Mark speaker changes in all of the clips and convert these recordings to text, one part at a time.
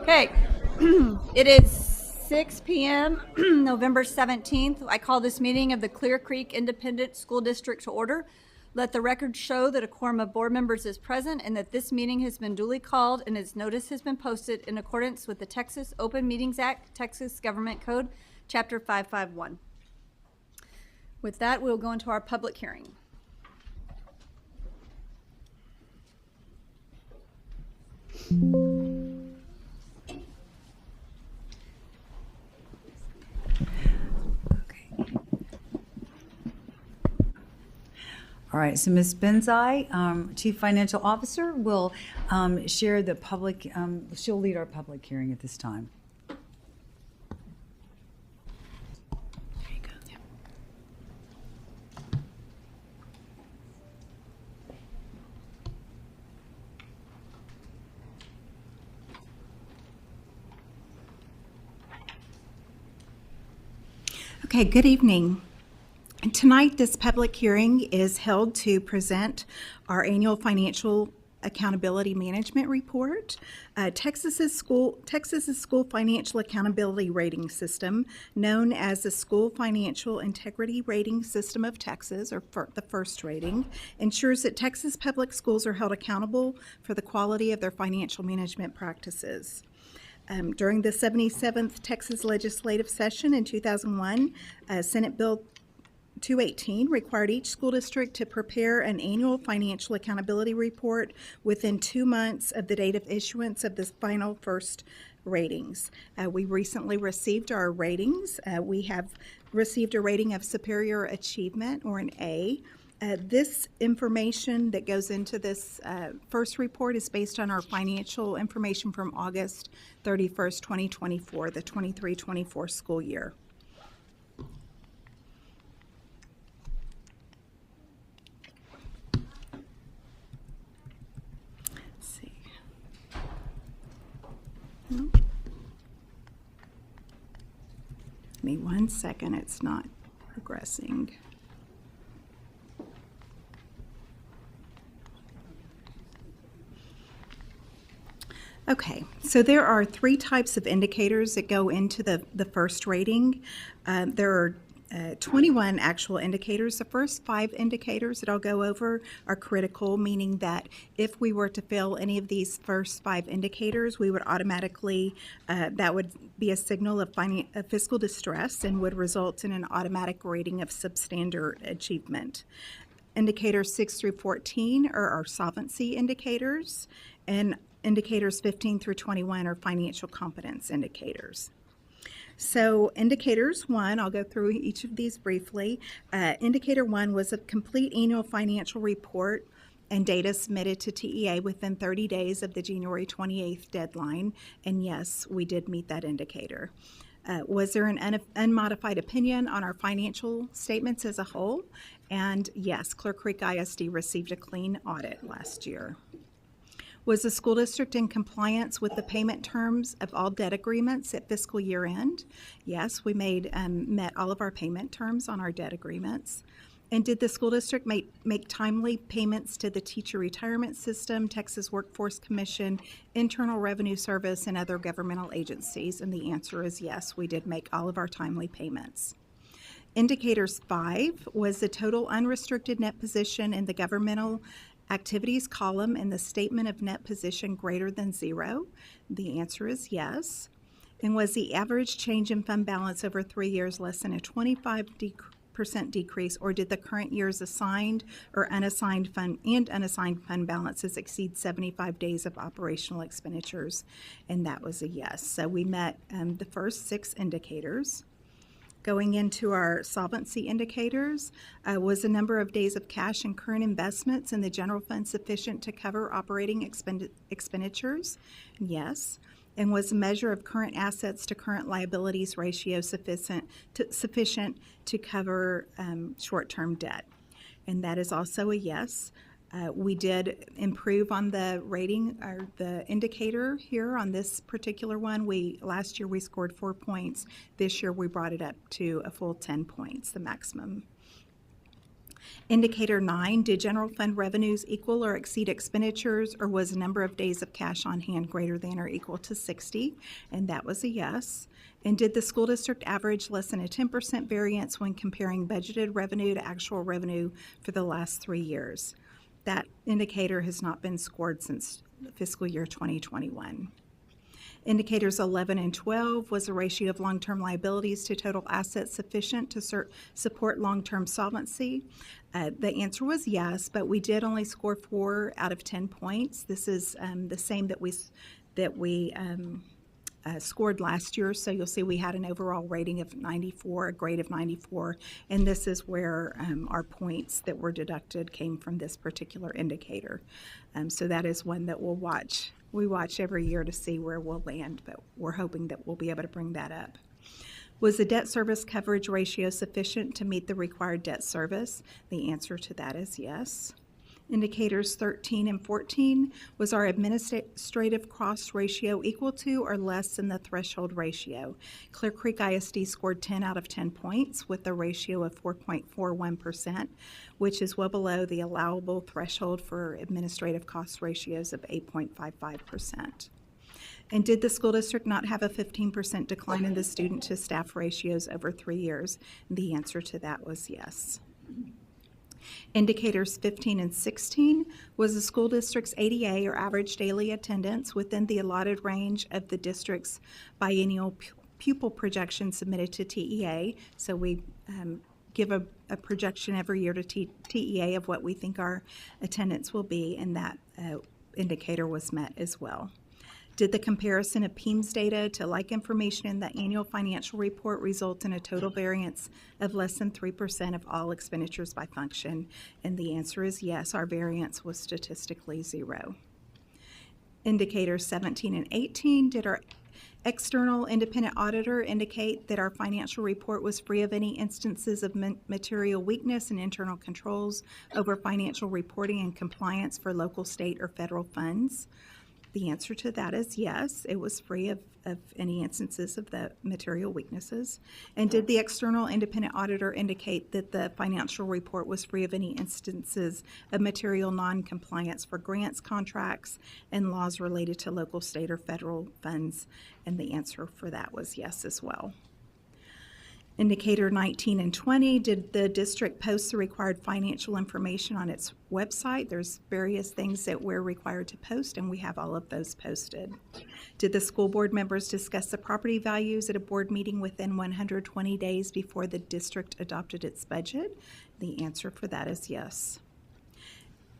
Speaker 1: Okay, it is 6 p.m., November 17th. I call this meeting of the Clear Creek Independent School District to order. Let the record show that a quorum of board members is present and that this meeting has been duly called and its notice has been posted in accordance with the Texas Open Meetings Act, Texas Government Code, Chapter 551. With that, we'll go into our public hearing.
Speaker 2: All right, so Ms. Benzai, Chief Financial Officer, will share the public, she'll lead our public hearing at this time.
Speaker 1: There you go.
Speaker 3: Okay, good evening. Tonight, this public hearing is held to present our annual financial accountability management report. Texas's school financial accountability rating system, known as the School Financial Integrity Rating System of Texas, or the FIRST rating, ensures that Texas public schools are held accountable for the quality of their financial management practices. During the 77th Texas legislative session in 2001, Senate Bill 218 required each school district to prepare an annual financial accountability report within 2 months of the date of issuance of the final FIRST ratings. We recently received our ratings. We have received a rating of superior achievement, or an A. This information that goes into this first report is based on our financial information from August 31st, 2024, the 23-24 school year. Let's see. No. Give me 1 second, it's not progressing. Okay, so there are 3 types of indicators that go into the first rating. There are 21 actual indicators. The first 5 indicators that I'll go over are critical, meaning that if we were to fail any of these first 5 indicators, we would automatically, that would be a signal of fiscal distress and would result in an automatic rating of substandard achievement. Indicators 6 through 14 are our solvency indicators, and indicators 15 through 21 are financial competence indicators. So indicators 1, I'll go through each of these briefly. Indicator 1 was a complete annual financial report and data submitted to TEA within 30 days of the January 28th deadline. And yes, we did meet that indicator. Was there an unmodified opinion on our financial statements as a whole? And yes, Clear Creek ISD received a clean audit last year. Was the school district in compliance with the payment terms of all debt agreements at fiscal year end? Yes, we met all of our payment terms on our debt agreements. And did the school district make timely payments to the Teacher Retirement System, Texas Workforce Commission, Internal Revenue Service, and other governmental agencies? And the answer is yes, we did make all of our timely payments. Indicators 5 was the total unrestricted net position in the governmental activities column in the statement of net position greater than 0? The answer is yes. And was the average change in fund balance over 3 years less than a 25% decrease, or did the current year's assigned or unassigned fund balances exceed 75 days of operational expenditures? And that was a yes. So we met the first 6 indicators. Going into our solvency indicators, was the number of days of cash and current investments in the general fund sufficient to cover operating expenditures? Yes. and was a measure of current assets to current liabilities ratio sufficient to cover short-term debt. And that is also a yes. We did improve on the rating or the indicator here on this particular one. Last year we scored 4 points. This year we brought it up to a full 10 points, the maximum. Indicator 9, did general fund revenues equal or exceed expenditures, or was the number of days of cash on hand greater than or equal to 60? And that was a yes. And did the school district average less than a 10% variance when comparing budgeted revenue to actual revenue for the last 3 years? That indicator has not been scored since fiscal year 2021. Indicators 11 and 12, was the ratio of long-term liabilities to total assets sufficient to support long-term solvency? The answer was yes, but we did only score 4 out of 10 points. This is the same that we scored last year. So you'll see we had an overall rating of 94, a grade of 94, and this is where our points that were deducted came from this particular indicator. So that is one that we'll watch. We watch every year to see where we'll land, but we're hoping that we'll be able to bring that up. Was the debt service coverage ratio sufficient to meet the required debt service? The answer to that is yes. Indicators 13 and 14, was our administrative cost ratio equal to or less than the threshold ratio? Clear Creek ISD scored 10 out of 10 points with a ratio of 4.41%, which is well below the allowable threshold for administrative cost ratios of 8.55%. And did the school district not have a 15% decline in the student to staff ratios over 3 years? The answer to that was yes. Indicators 15 and 16, was the school district's ADA or average daily attendance within the allotted range of the district's biennial pupil projection submitted to TEA? So we give a projection every year to TEA of what we think our attendance will be, and that indicator was met as well. Did the comparison of PEMS data to like information in the annual financial report result in a total variance of less than 3% of all expenditures by function? And the answer is yes, our variance was statistically 0. Indicators 17 and 18, did our external independent auditor indicate that our financial report was free of any instances of material weakness and internal controls over financial reporting and compliance for local, state, or federal funds? The answer to that is yes, it was free of any instances of the material weaknesses. And did the external independent auditor indicate that the financial report was free of any instances of material non-compliance for grants, contracts, and laws related to local, state, or federal funds? And the answer for that was yes as well. Indicator 19 and 20, did the district post the required financial information on its website? There's various things that we're required to post, and we have all of those posted. Did the school board members discuss the property values at a board meeting within 120 days before the district adopted its budget? The answer for that is yes.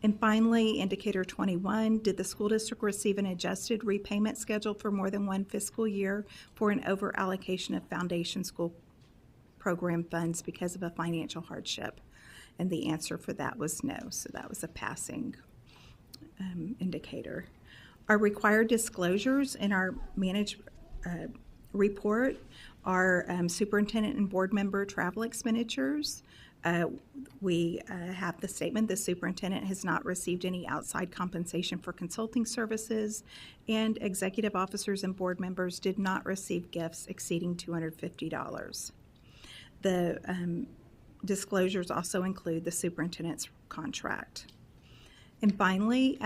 Speaker 3: And finally, indicator 21, did the school district receive an adjusted repayment schedule for more than one fiscal year for an over-allocation of foundation school program funds because of a financial hardship? And the answer for that was no, so that was a passing indicator. Our required disclosures in our managed report are superintendent and board member travel expenditures. We have the statement, the superintendent has not received any outside compensation for consulting services, and executive officers and board members did not receive gifts exceeding $250. The disclosures also include the superintendent's contract. And finally,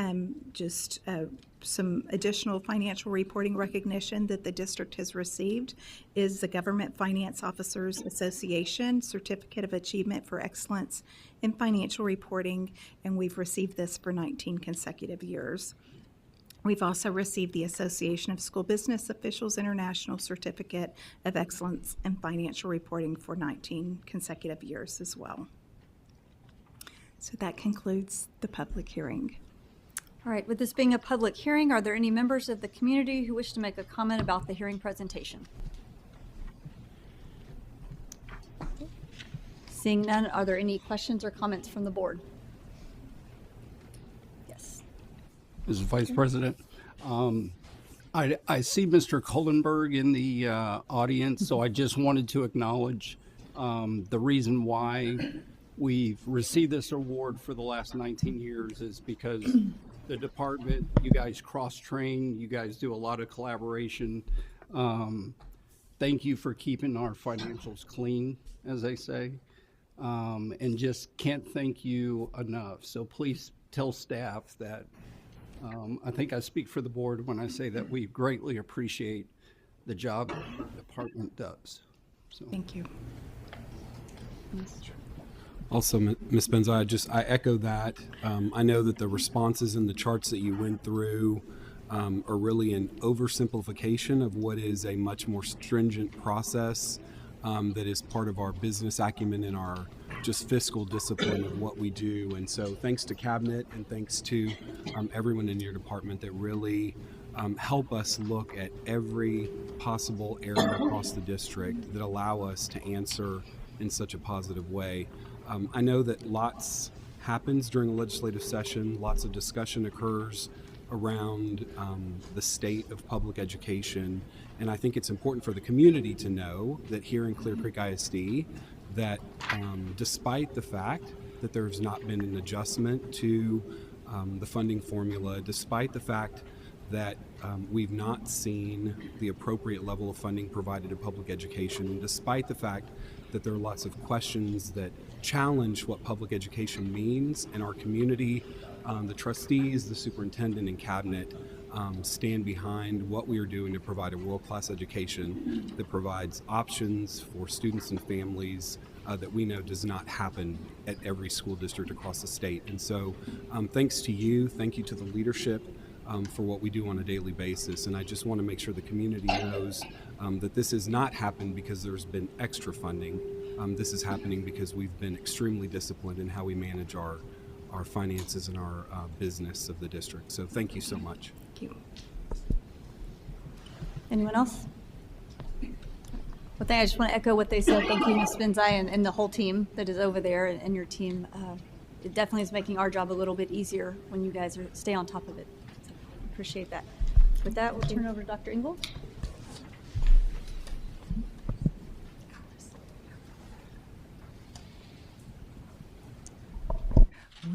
Speaker 3: just some additional financial reporting recognition that the district has received is the Government Finance Officers Association Certificate of Achievement for Excellence in Financial Reporting, and we've received this for 19 consecutive years. We've also received the Association of School Business Officials International Certificate of Excellence in Financial Reporting for 19 consecutive years as well. So that concludes the public hearing.
Speaker 1: All right, with this being a public hearing, are there any members of the community who wish to make a comment about the hearing presentation? Seeing none, are there any questions or comments from the board? Yes.
Speaker 4: Mr. Vice President, I'm I see Mr. Kohlenberg in the audience, so I just wanted to acknowledge the reason why we've received this award for the last 19 years is because the department, you guys cross-train, you guys do a lot of collaboration. Thank you for keeping our financials clean, as they say, and just can't thank you enough. So please tell staff that I think I speak for the board when I say that we greatly appreciate the job that the department does. So.
Speaker 3: Thank you.
Speaker 5: Also, Ms. Benzi, I echo that. I know that the responses and the charts that you went through are really an oversimplification of what is a much more stringent process that is part of our business acumen and our just fiscal discipline of what we do. And so thanks to Cabinet and thanks to everyone in your department that really help us look at every possible area across the district that allow us to answer in such a positive way. I know that lots happens during a legislative session, lots of discussion occurs around the state of public education, and I think it's important for the community to know that here in Clear Creek ISD, that despite the fact that there's not been an adjustment to the funding formula, despite the fact that we've not seen the appropriate level of funding provided to public education, and despite the fact that there are lots of questions that challenge what public education means in our community, the trustees, the superintendent, and cabinet stand behind what we are doing to provide a world-class education that provides options for students and families that we know does not happen at every school district across the state. And so thanks to you, thank you to the leadership for what we do on a daily basis. And I just want to make sure the community knows that this has not happened because there's been extra funding. This is happening because we've been extremely disciplined in how we manage our finances and our business of the district. So thank you so much.
Speaker 3: Thank you.
Speaker 1: Anyone else? Well, I just want to echo what they said. Thank you, Ms. Benzai, and the whole team that is over there, and your team. It definitely is making our job a little bit easier when you guys stay on top of it. So appreciate that. With that, we'll turn over to Dr. Engel.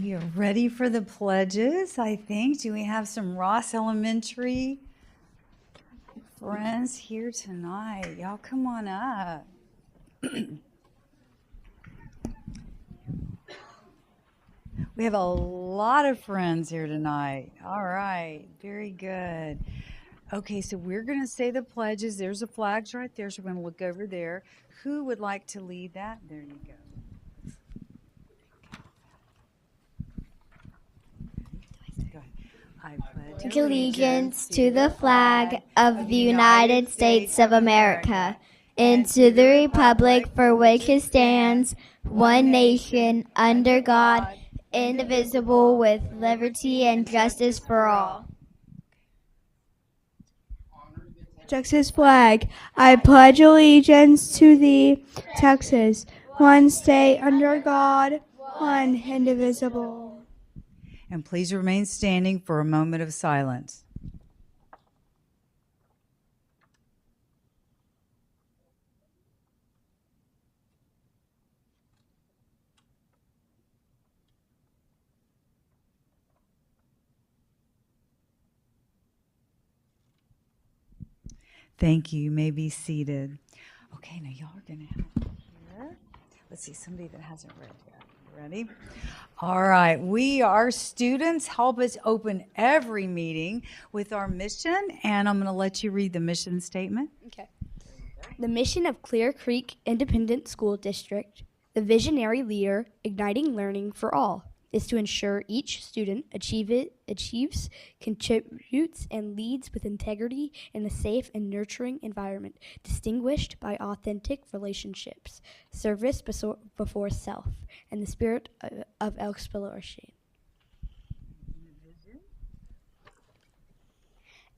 Speaker 2: We are ready for the pledges, I think. Do we have some Ross Elementary friends here tonight? Y'all come on up. We have a lot of friends here tonight. All right, very good. Okay, so we're going to say the pledges. There's the flags right there, so we're going to look over there. Who would like to lead that? There you go. I pledge
Speaker 6: allegiance to the flag of the United States of America and to the republic for which it stands, one nation, under God, indivisible, with liberty and justice for all.
Speaker 7: Texas flag. I pledge allegiance to thee, Texas, one state under God, one indivisible.
Speaker 2: And please remain standing for a moment of silence. Thank you. You may be seated. Okay, now y'all are going to have here. Let's see, somebody that hasn't read yet. Ready? All right. We are students. Help us open every meeting with our mission, and I'm going to let you read the mission statement.
Speaker 7: Okay. The mission of Clear Creek Independent School District, the visionary leader igniting learning for all, is to ensure each student achieves, contributes, and leads with integrity in a safe and nurturing environment, distinguished by authentic relationships, service before self, and the spirit of exploration.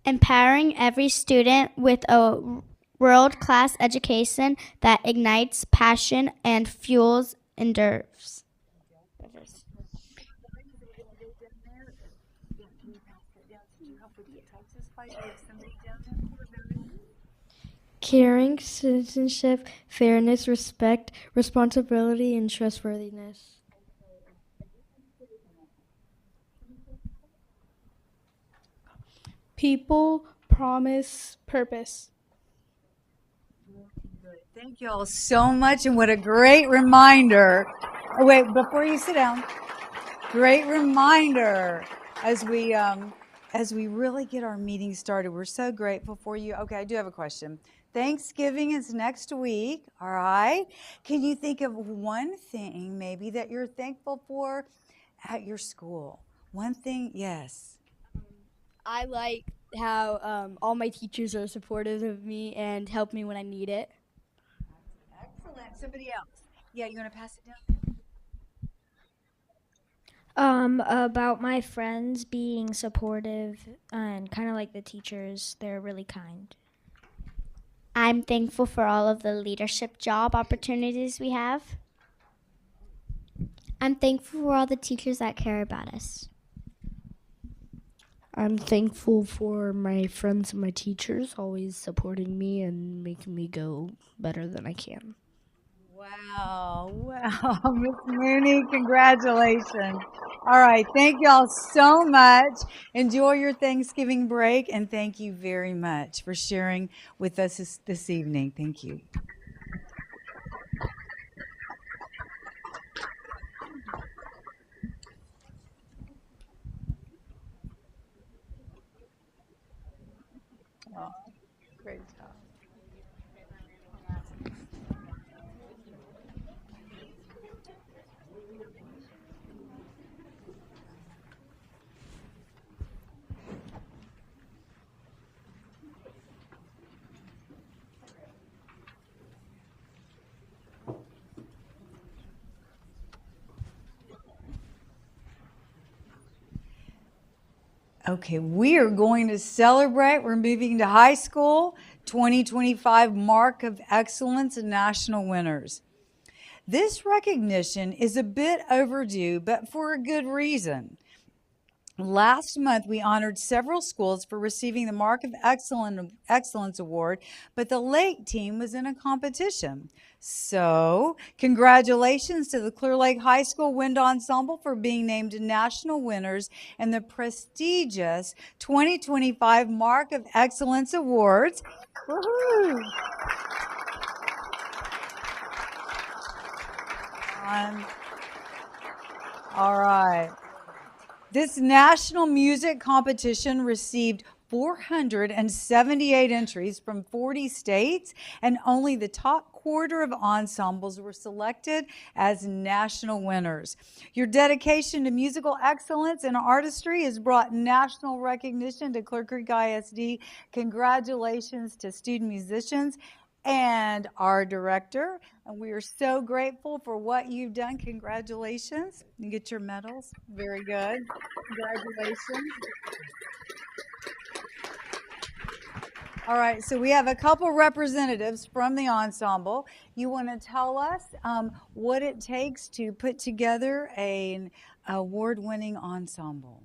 Speaker 6: Empowering every student with a world-class education that ignites passion and fuels endurance.
Speaker 7: Caring, citizenship, fairness, respect, responsibility, and trustworthiness.
Speaker 8: People, promise, purpose.
Speaker 2: Thank you all so much, and what a great reminder. Oh, wait, before you sit down, great reminder as we really get our meeting started. We're so grateful for you. Okay, I do have a question. Thanksgiving is next week, all right? Can you think of one thing maybe that you're thankful for at your school? One thing, yes.
Speaker 7: I like how all my teachers are supportive of me and help me when I need it.
Speaker 2: Excellent. Somebody else. Yeah, you want to pass it down?
Speaker 6: About my friends being supportive and kind of like the teachers, they're really kind. I'm thankful for all of the leadership job opportunities we have. I'm thankful for all the teachers that care about us.
Speaker 7: I'm thankful for my friends and my teachers always supporting me and making me go better than I can.
Speaker 2: Wow, Miss Mooney, congratulations. All right, thank y'all so much. Enjoy your Thanksgiving break, and thank you very much for sharing with us this evening. Thank you. Great job. Okay, we are going to celebrate. We're moving to high school 2025 Mark of Excellence and National Winners. This recognition is a bit overdue, but for a good reason. Last month, we honored several schools for receiving the Mark of Excellence Award, but the Lake team was in a competition. So, congratulations to the Clear Lake High School Wind Ensemble for being named national winners in the prestigious 2025 Mark of Excellence Awards. Woohoo! All right. This national music competition received 478 entries from 40 states, and only the top quarter of ensembles were selected as national winners. Your dedication to musical excellence and artistry has brought national recognition to Clear Creek ISD. Congratulations to student musicians and our director. And we are so grateful for what you've done. Congratulations. You get your medals. Very good. Congratulations. All right, so we have a couple representatives from the ensemble. You want to tell us what it takes to put together an award-winning ensemble?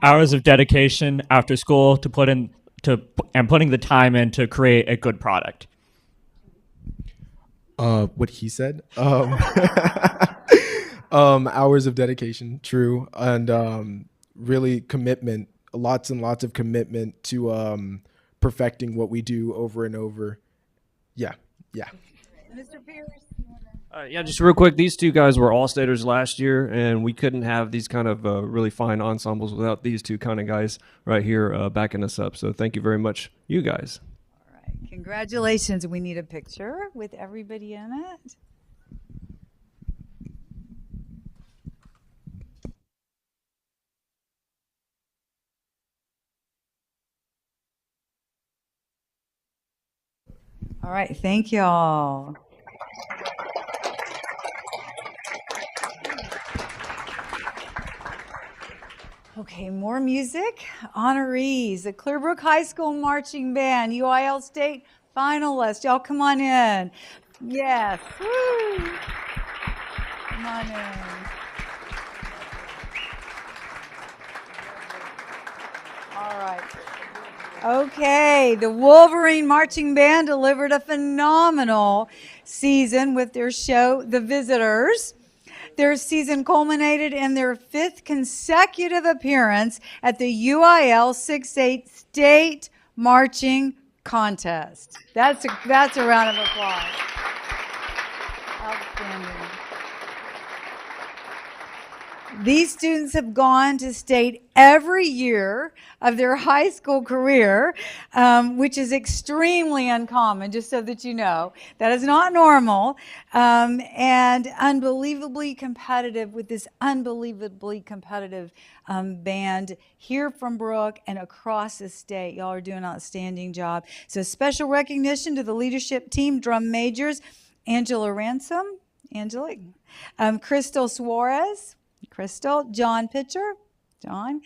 Speaker 9: Hours of dedication after school to put in and putting the time in to create a good product.
Speaker 10: What he said. Hours of dedication, true, and really commitment, lots and lots of commitment to perfecting what we do over and over. Yeah.
Speaker 2: Mr. Pierce?
Speaker 11: Yeah, just real quick, these two guys were all-staters last year, and we couldn't have these kind of really fine ensembles without these two kind of guys right here backing us up. So thank you very much, you guys.
Speaker 2: All right, congratulations. We need a picture with everybody in it. All right, thank y'all. Okay, more music. Honorees, the Clearbrook High School Marching Band, UIL State finalists. Y'all come on in. Yes. Woo. Come on in. All right. Okay, the Wolverine Marching Band delivered a phenomenal season with their show, The Visitors. Their season culminated in their 5th consecutive appearance at the UIL 6-8 State Marching Contest. That's a round of applause. Outstanding. These students have gone to state every year of their high school career, which is extremely uncommon, just so that you know. That is not normal, and unbelievably competitive with this unbelievably competitive band here from Brooke and across the state. Y'all are doing an outstanding job. So special recognition to the leadership team, drum majors, Angela Ransom, Angela, Crystal Suarez, Crystal, John Pitcher, John,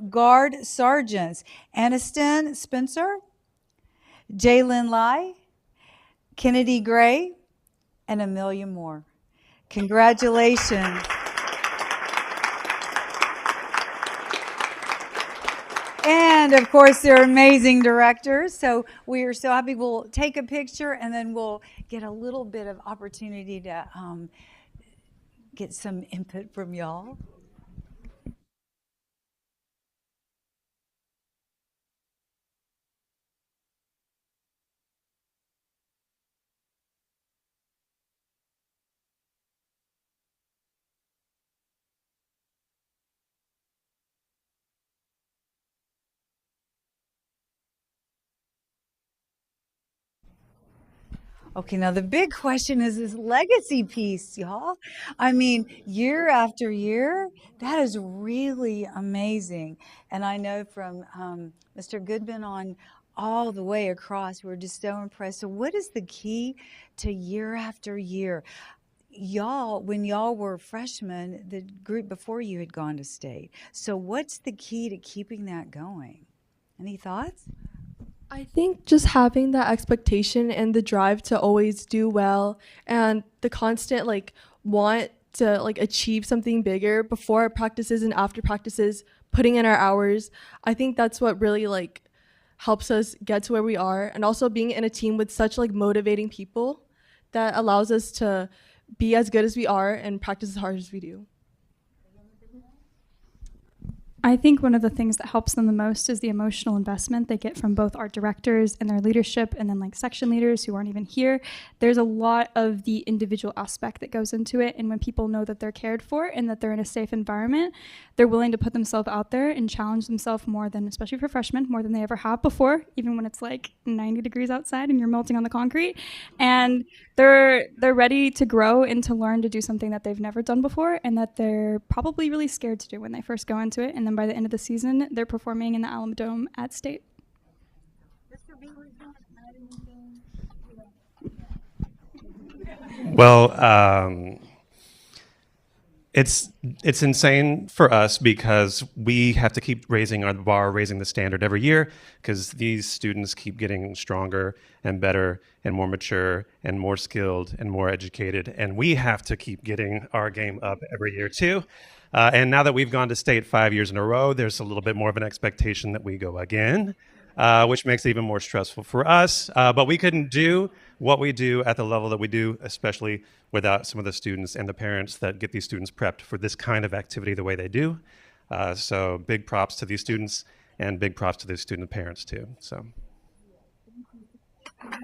Speaker 2: Guard Sergeants, Aniston Spencer, Jalen Lai, Kennedy Gray, and Amelia Moore. Congratulations. And of course, they're amazing directors. So we are so happy. We'll take a picture and then we'll get a little bit of opportunity to get some input from y'all. Okay, now the big question is this legacy piece, y'all. I mean, year after year, that is really amazing. And I know from Mr. Goodman on all the way across, we're just so impressed. So what is the key to year after year? Y'all, when y'all were freshmen, the group before you had gone to state. So what's the key to keeping that going? Any thoughts?
Speaker 8: I think just having that expectation and the drive to always do well and the constant want to achieve something bigger before practices and after practices, putting in our hours. I think that's what really helps us get to where we are, and also being in a team with such motivating people that allows us to be as good as we are and practice as hard as we do.
Speaker 12: I think one of the things that helps them the most is the emotional investment they get from both our directors and their leadership, and then section leaders who aren't even here. There's a lot of the individual aspect that goes into it, and when people know that they're cared for and that they're in a safe environment, they're willing to put themselves out there and challenge themselves more than, especially for freshmen, more than they ever have before, even when it's 90 degrees outside and you're melting on the concrete. And they're ready to grow and to learn to do something that they've never done before, and that they're probably really scared to do when they first go into it. And then by the end of the season, they're performing in the Alamo Dome at state.
Speaker 13: Well, it's insane for us because we have to keep raising our bar, raising the standard every year, because these students keep getting stronger and better and more mature and more skilled and more educated, and we have to keep getting our game up every year too. And now that we've gone to state 5 years in a row, there's a little bit more of an expectation that we go again, which makes it even more stressful for us. But we couldn't do what we do at the level that we do, especially without some of the students and the parents that get these students prepped for this kind of activity the way they do. So big props to these students and big props to the student parents too. So.
Speaker 2: Good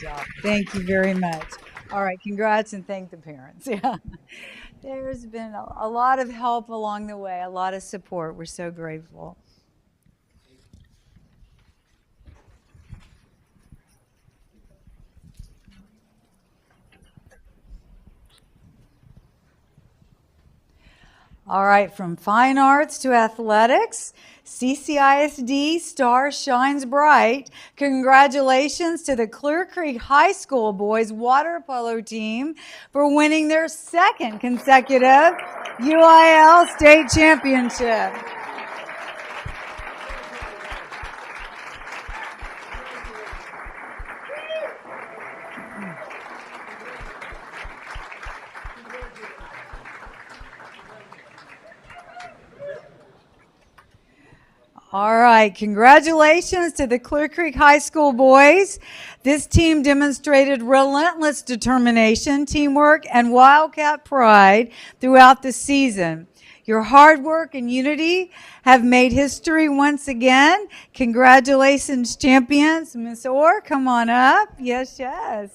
Speaker 2: job. Thank you very much. All right, congrats and thank the parents. Yeah, there's been a lot of help along the way, a lot of support. We're so grateful. All right, from fine arts to athletics, CCISD star shines bright. Congratulations to the Clear Creek High School boys water polo team for winning their 2nd consecutive UIL state championship. All right, congratulations to the Clear Creek High School boys. This team demonstrated relentless determination, teamwork, and Wildcat pride throughout the season. Your hard work and unity have made history once again. Congratulations, champions. Miss Orr, come on up. Yes, yes.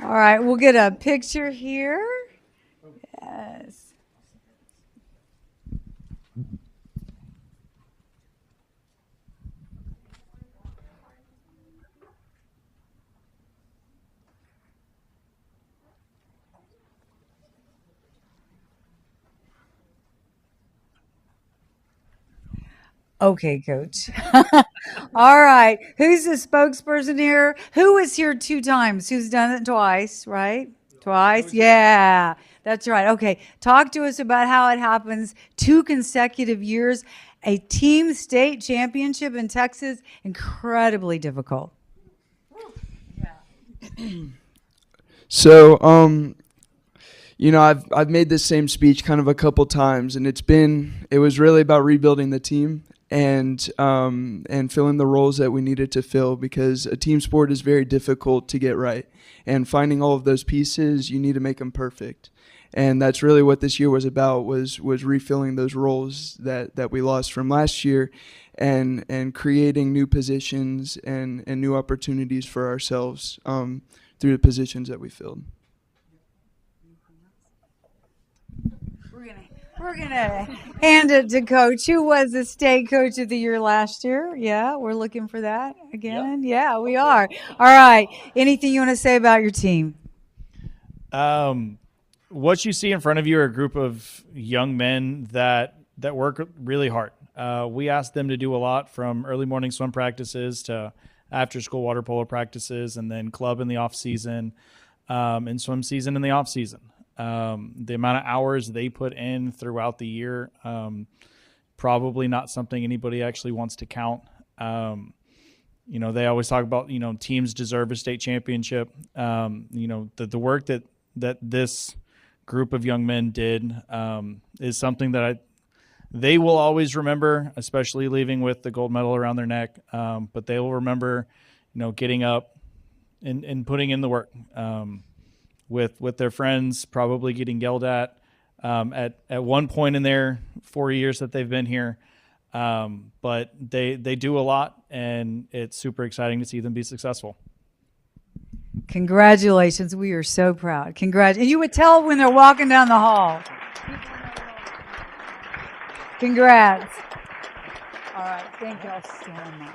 Speaker 2: All right, we'll get a picture here. Yes. Okay, Coach. All right. Who's the spokesperson here? Who was here 2 times? Who's done it twice, right? Twice? Yeah, that's right. Okay. Talk to us about how it happens 2 consecutive years. A team state championship in Texas, incredibly difficult.
Speaker 14: So, I've made this same speech kind of a couple times, and it was really about rebuilding the team and filling the roles that we needed to fill, because a team sport is very difficult to get right, and finding all of those pieces, you need to make them perfect. And that's really what this year was about, was refilling those roles that we lost from last year, and creating new positions and new opportunities for ourselves through the positions that we filled.
Speaker 2: We're gonna hand it to Coach. Who was the state coach of the year last year? Yeah, we're looking for that again. Yep. Yeah, we are. All right. Anything you want to say about your team?
Speaker 15: What you see in front of you are a group of young men that work really hard. We asked them to do a lot, from early morning swim practices to after school water polo practices, and then club in the off season, and swim season in the off season. The amount of hours they put in throughout the year, probably not something anybody actually wants to count. They always talk about, teams deserve a state championship. The work that this group of young men did is something that they will always remember, especially leaving with the gold medal around their neck. But they will remember, getting up and putting in the work. With their friends, probably getting yelled at one point in their 4 years that they've been here. But they do a lot, and it's super exciting to see them be successful.
Speaker 2: Congratulations. We are so proud. And you would tell when they're walking down the hall. Congrats. All right. Thank you all so much.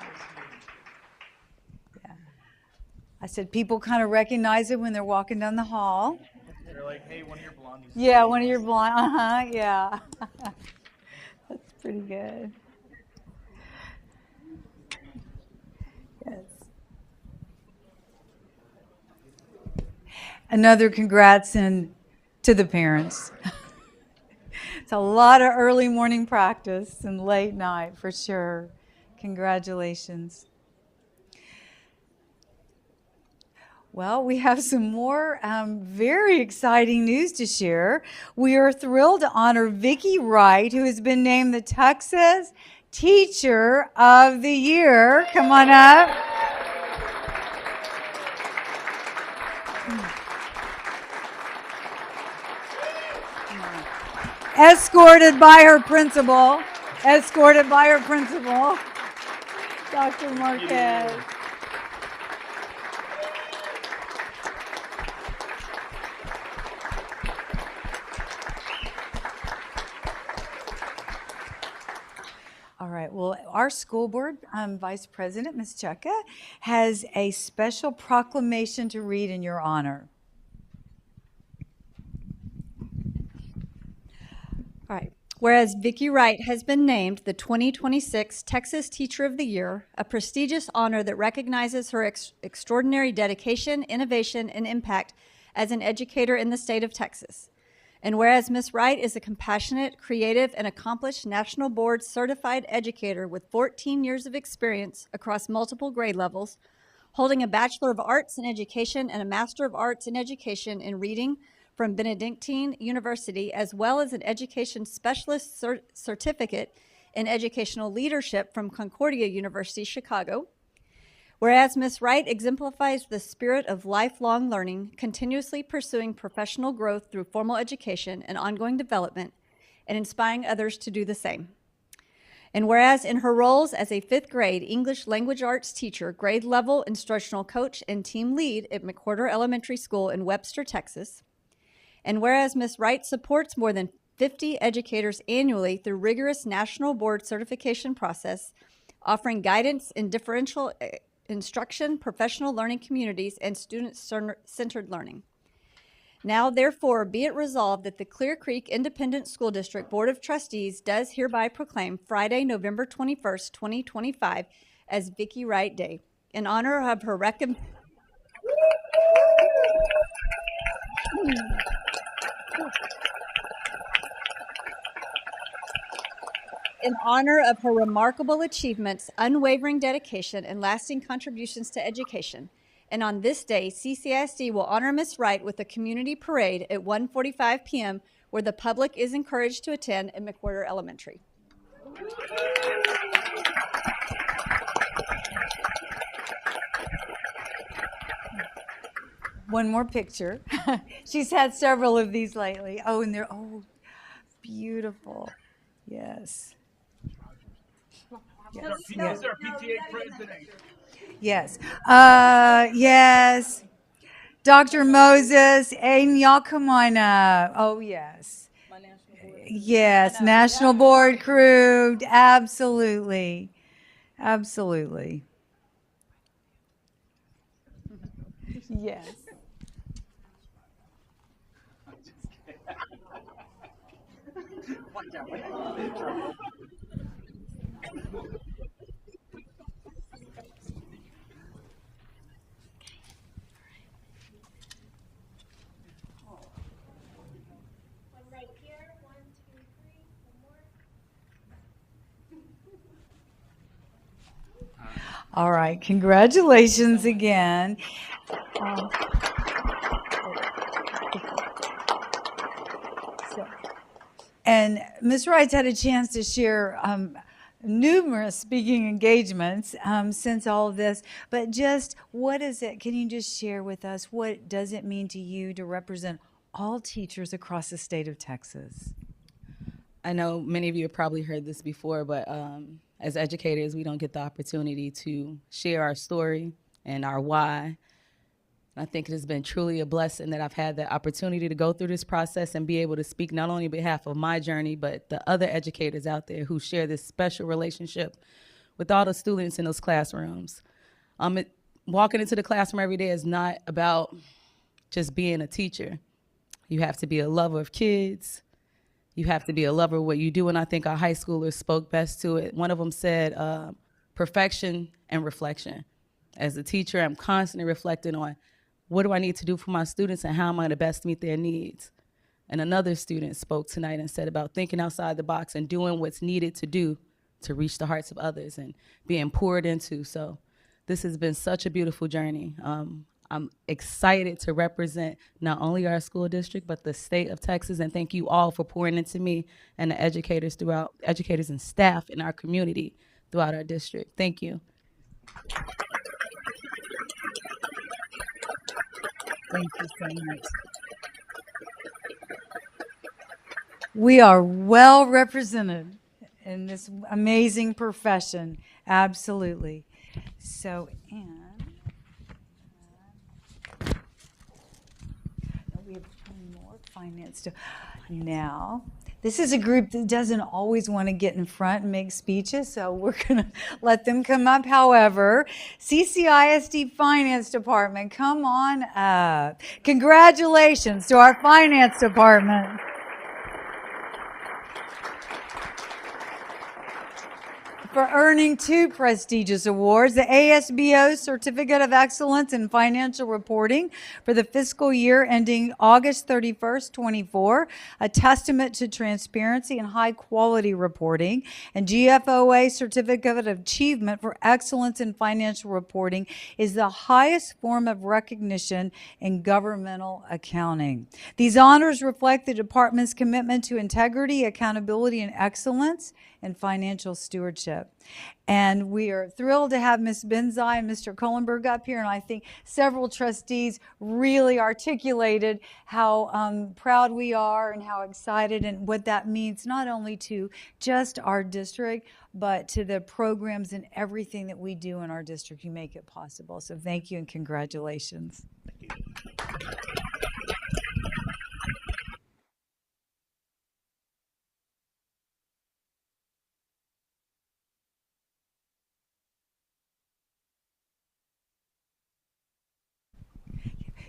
Speaker 2: I said people kind of recognize it when they're walking down the hall.
Speaker 15: They're like, hey, one of your blondies.
Speaker 2: Yeah, one of your blonde. Yeah. That's pretty good. Yes. Another congrats to the parents. It's a lot of early morning practice and late night for sure. Congratulations. Well, we have some more very exciting news to share. We are thrilled to honor Vicki Wright, who has been named the Texas Teacher of the Year. Come on up. Escorted by her principal, Dr. Marquez. All right. Well, our school board vice president, Ms. Cheka, has a special proclamation to read in your honor.
Speaker 1: All right. Whereas Vicki Wright has been named the 2026 Texas Teacher of the Year, a prestigious honor that recognizes her extraordinary dedication, innovation, and impact as an educator in the state of Texas. And whereas Ms. Wright is a compassionate, creative, and accomplished national board certified educator with 14 years of experience across multiple grade levels, holding a Bachelor of Arts in Education and a Master of Arts in Education in Reading from Benedictine University, as well as an Education Specialist Certificate in Educational Leadership from Concordia University, Chicago. Whereas Ms. Wright exemplifies the spirit of lifelong learning, continuously pursuing professional growth through formal education and ongoing development, and inspiring others to do the same. And whereas in her roles as a 5th grade English language arts teacher, grade level instructional coach, and team lead at McWhorter Elementary School in Webster, Texas. And whereas Ms. Wright supports more than 50 educators annually through rigorous national board certification process, offering guidance in differential instruction, professional learning communities, and student-centered learning. Now, therefore, be it resolved that the Clear Creek Independent School District Board of Trustees does hereby proclaim Friday, November 21st, 2025 as Vicki Wright Day in honor of her in honor of her remarkable achievements, unwavering dedication, and lasting contributions to education. And on this day, CCISD will honor Ms. Wright with a community parade at 1:45 p.m. where the public is encouraged to attend at McWhorter Elementary.
Speaker 2: One more picture. She's had several of these lately. Oh, and they're beautiful. Yes. Yes. Yes. Yes. Yes. Dr. Moses, Aiden, y'all come on up. Oh, yes. Yes, National Board crew. Absolutely. Absolutely. Yes. All right, congratulations again. And Ms. Wright's had a chance to share numerous speaking engagements since all of this, but just what is it? Can you just share with us what does it mean to you to represent all teachers across the state of Texas?
Speaker 16: I know many of you have probably heard this before, but as educators, we don't get the opportunity to share our story and our why. I think it has been truly a blessing that I've had the opportunity to go through this process and be able to speak not only on behalf of my journey, but the other educators out there who share this special relationship with all the students in those classrooms. Walking into the classroom every day is not about just being a teacher. You have to be a lover of kids. You have to be a lover of what you do, and I think our high schoolers spoke best to it. One of them said, perfection and reflection. As a teacher, I'm constantly reflecting on what do I need to do for my students and how am I to best meet their needs? And another student spoke tonight and said about thinking outside the box and doing what's needed to do to reach the hearts of others and being poured into. So this has been such a beautiful journey. I'm excited to represent not only our school district, but the state of Texas. And thank you all for pouring into me and the educators and staff in our community throughout our district. Thank you.
Speaker 2: Thank you so much. We are well represented in this amazing profession. Absolutely. So, we have more finance stuff. Now, this is a group that doesn't always want to get in front and make speeches, so we're going to let them come up. However, CCISD Finance Department, come on up. Congratulations to our Finance Department. for earning 2 prestigious awards, the ASBO Certificate of Excellence in Financial Reporting for the fiscal year ending August 31st, 24, a testament to transparency and high-quality reporting, and GFOA Certificate of Achievement for Excellence in Financial Reporting is the highest form of recognition in governmental accounting. These honors reflect the department's commitment to integrity, accountability, and excellence in financial stewardship. And we are thrilled to have Ms. Benzai and Mr. Kohlenberg up here, and I think several trustees really articulated how proud we are and how excited and what that means not only to just our district, but to the programs and everything that we do in our district. You make it possible. So thank you and congratulations.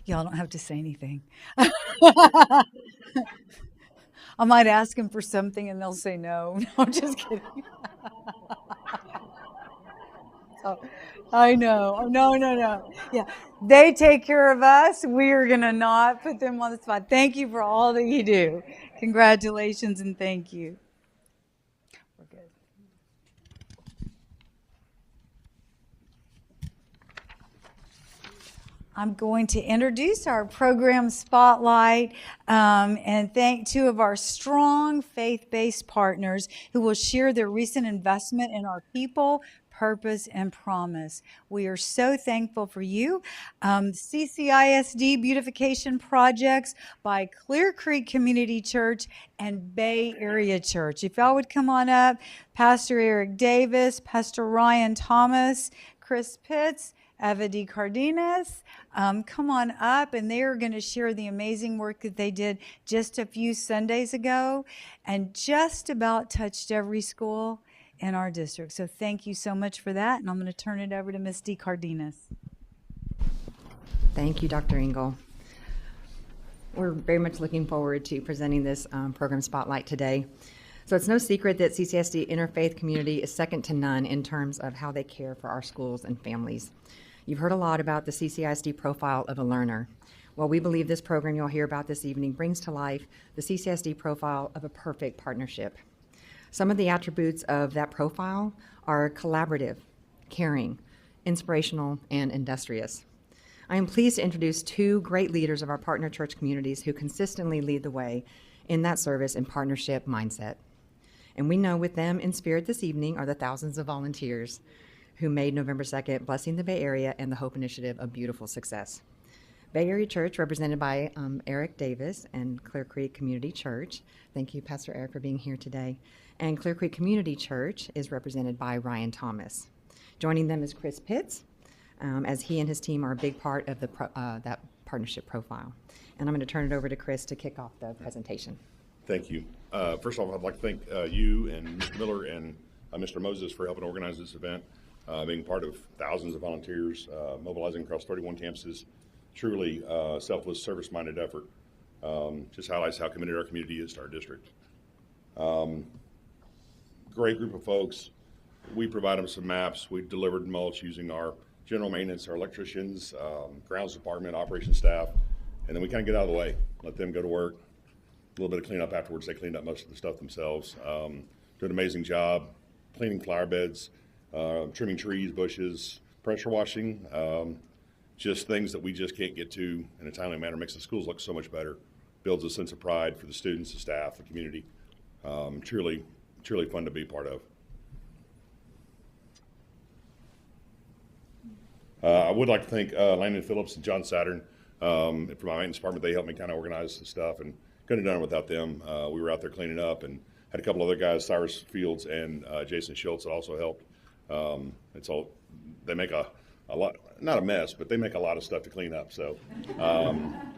Speaker 2: Y'all don't have to say anything. I might ask them for something and they'll say no. No, I'm just kidding. Oh, I know. Oh, no. Yeah, they take care of us. We are going to not put them on the spot. Thank you for all that you do. Congratulations and thank you. We're good. I'm going to introduce our program spotlight and thank 2 of our strong faith-based partners who will share their recent investment in our people, purpose, and promise. We are so thankful for you. CCISD Beautification Projects by Clear Creek Community Church and Bay Area Church. If y'all would come on up, Pastor Eric Davis, Pastor Ryan Thomas, Chris Pitts, Eva D. Cardenas, come on up, and they are going to share the amazing work that they did just a few Sundays ago and just about touched every school in our district. So thank you so much for that, and I'm going to turn it over to Ms. D. Cardenas.
Speaker 17: Thank you, Dr. Engel. We're very much looking forward to presenting this program spotlight today. So it's no secret that CCSD Interfaith Community is second to none in terms of how they care for our schools and families. You've heard a lot about the CCISD profile of a learner. Well, we believe this program you'll hear about this evening brings to life the CCISD profile of a perfect partnership. Some of the attributes of that profile are collaborative, caring, inspirational, and industrious. I am pleased to introduce 2 great leaders of our partner church communities who consistently lead the way in that service and partnership mindset. And we know with them in spirit this evening are the thousands of volunteers who made November 2nd Blessing the Bay Area and the Hope Initiative a beautiful success. Bay Area Church, represented by Eric Davis and Clear Creek Community Church. Thank you, Pastor Eric, for being here today. And Clear Creek Community Church is represented by Ryan Thomas. Joining them is Chris Pitts, as he and his team are a big part of that partnership profile. And I'm going to turn it over to Chris to kick off the presentation.
Speaker 18: Thank you. First of all, I'd like to thank you and Mr. Miller and Mr. Moses for helping organize this event, being part of thousands of volunteers, mobilizing across 31 campuses. Truly selfless, service-minded effort. Just highlights how committed our community is to our district. Great group of folks. We provide them some maps. We delivered mulch using our general maintenance, our electricians, grounds department, operations staff, and then we kind of get out of the way, let them go to work. A little bit of cleanup afterwards. They cleaned up most of the stuff themselves. Did an amazing job cleaning flower beds, trimming trees, bushes, pressure washing, just things that we just can't get to in a timely manner. Makes the schools look so much better, builds a sense of pride for the students, the staff, the community. Truly fun to be part of. I would like to thank Landon Phillips and John Saturn from my maintenance department. They helped me kind of organize the stuff and couldn't have done it without them. We were out there cleaning up and had a couple other guys, Cyrus Fields and Jason Schultz, that also helped. They make a lot, not a mess, but they make a lot of stuff to clean up. So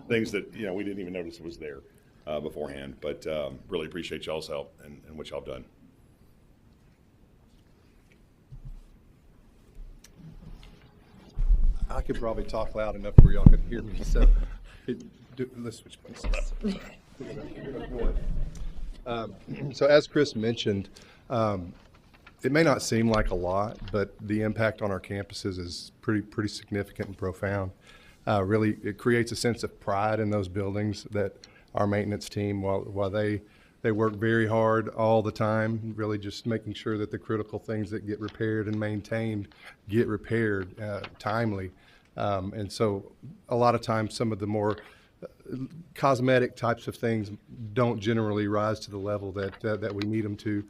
Speaker 18: things that we didn't even notice was there beforehand. But really appreciate y'all's help and what y'all have done.
Speaker 19: I could probably talk loud enough where y'all could hear me. So let's switch places. So as Chris mentioned, it may not seem like a lot, but the impact on our campuses is pretty significant and profound. Really, it creates a sense of pride in those buildings that our maintenance team, while they work very hard all the time, really just making sure that the critical things that get repaired and maintained get repaired timely. And so a lot of times some of the more cosmetic types of things don't generally rise to the level that we need them to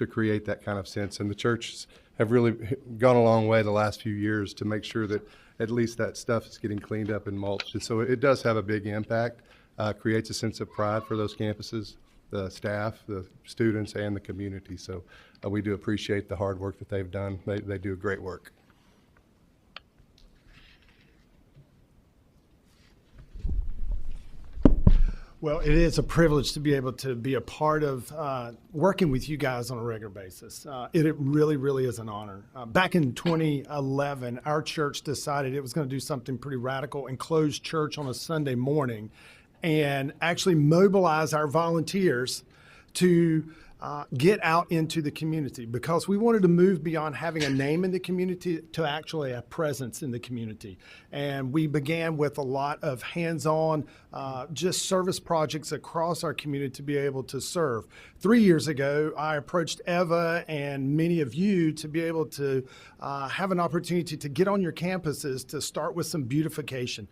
Speaker 19: create that kind of sense. And the churches have really gone a long way the last few years to make sure that at least that stuff is getting cleaned up and mulched. And so it does have a big impact, creates a sense of pride for those campuses, the staff, the students, and the community. So we do appreciate the hard work that they've done. They do great work.
Speaker 20: Well, it is a privilege to be able to be a part of working with you guys on a regular basis. It really, really is an honor. Back in 2011, our church decided it was going to do something pretty radical and close church on a Sunday morning and actually mobilize our volunteers to get out into the community, because we wanted to move beyond having a name in the community to actually a presence in the community. And we began with a lot of hands-on just service projects across our community to be able to serve. 3 years ago, I approached Eva and many of you to be able to have an opportunity to get on your campuses to start with some beautification,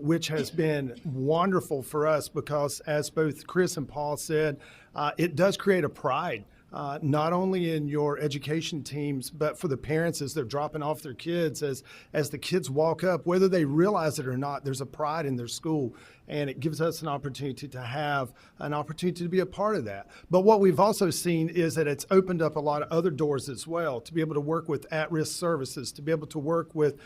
Speaker 20: which has been wonderful for us because, as both Chris and Paul said, it does create a pride, not only in your education teams, but for the parents as they're dropping off their kids, as the kids walk up, whether they realize it or not, there's a pride in their school. And it gives us an opportunity to have an opportunity to be a part of that. But what we've also seen is that it's opened up a lot of other doors as well, to be able to work with at-risk services, to be able to work with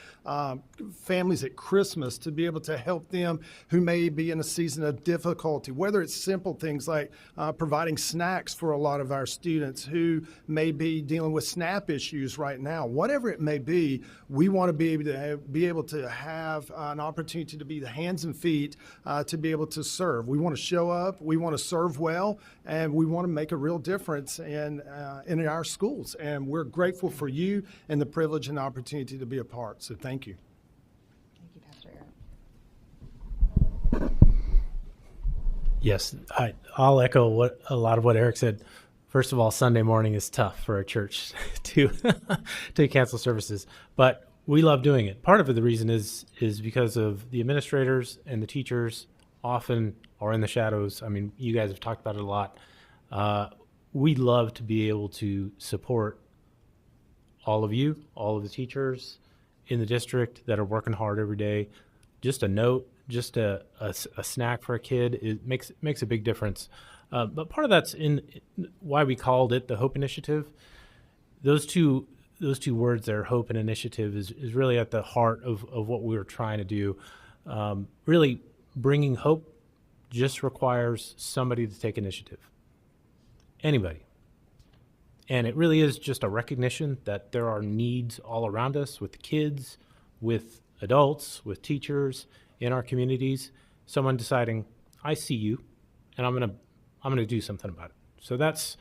Speaker 20: families at Christmas, to be able to help them who may be in a season of difficulty, whether it's simple things like providing snacks for a lot of our students who may be dealing with SNAP issues right now. Whatever it may be, we want to be able to have an opportunity to be the hands and feet to be able to serve. We want to show up, we want to serve well, and we want to make a real difference in our schools. And we're grateful for you and the privilege and opportunity to be a part. So thank you.
Speaker 17: Thank you, Pastor Eric.
Speaker 21: Yes, I'll echo a lot of what Eric said. First of all, Sunday morning is tough for a church to cancel services, but we love doing it. Part of the reason is because of the administrators and the teachers often are in the shadows. I mean, you guys have talked about it a lot. We love to be able to support all of you, all of the teachers in the district that are working hard every day. Just a note, just a snack for a kid, it makes a big difference. But part of that's in why we called it the Hope Initiative. Those two words there, hope and initiative, is really at the heart of what we were trying to do. Really, bringing hope just requires somebody to take initiative. Anybody. And it really is just a recognition that there are needs all around us with kids, with adults, with teachers in our communities. Someone deciding, I see you, and I'm gonna do something about it. So that's